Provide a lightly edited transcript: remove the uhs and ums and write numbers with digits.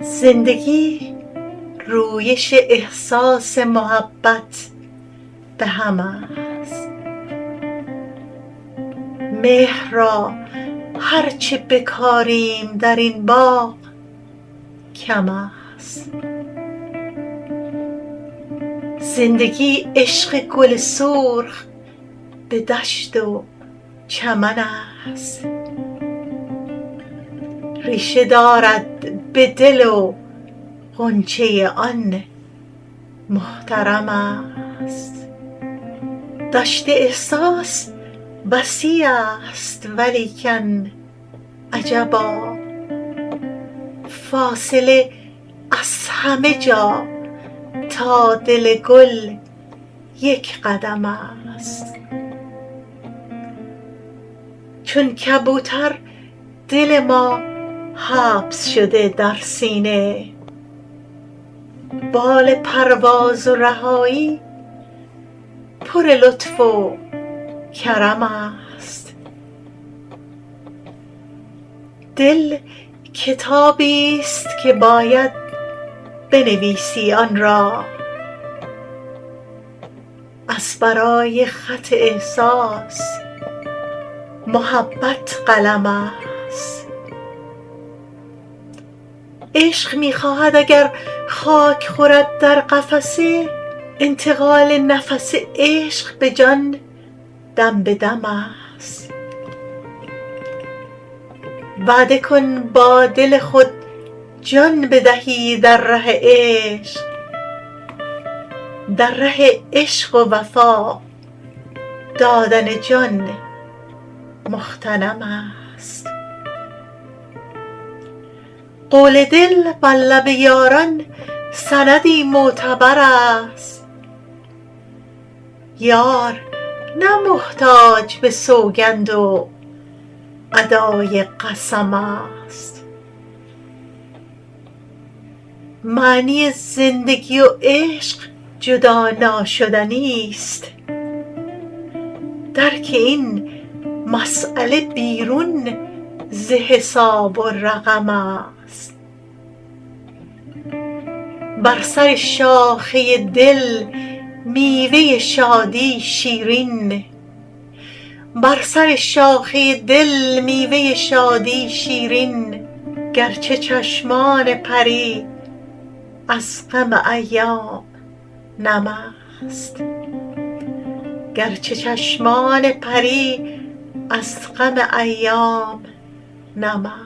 زندگی رویش احساس محبت به هم است. مهر را هرچه بکاریم در این باغ کم است. زندگی عشق گل سرخ به دشت و چمن است. ریشه دارد به دل و غنچه آن محترم است. دشت احساس وسیع است ولیکن عجبا فاصله از همه جا تا دل گل یک قدم است. چون کبوتر دل ما حبس شده در سینه، بال پرواز و رهایی پر لطف و کرم است. دل کتابی است که باید بنویسی آن را، از برای خط احساس محبت قلم است. عشق می‌خواهد اگر خاک خورد در قفسه، انتقال نفس عشق به جان دم به دم است. وعده کن با دل خود جان بدهی در ره عشق، در ره عشق و وفا دادن جان مغتنم است. قول دل بر لب یاران سندی معتبر است. یار نه محتاج به سوگند و ادای قسم است. معنی زندگی و عشق جدا ناشدنی است. درک این مسئله بیرون ز حساب و رقم است. بر سر شاخه دل میوه شادی شیرین، بر سر شاخه دل میوه شادی شیرین، گرچه چشمان پری از غم ایام نم است. گرچه چشمان پری از غم ایام نم است.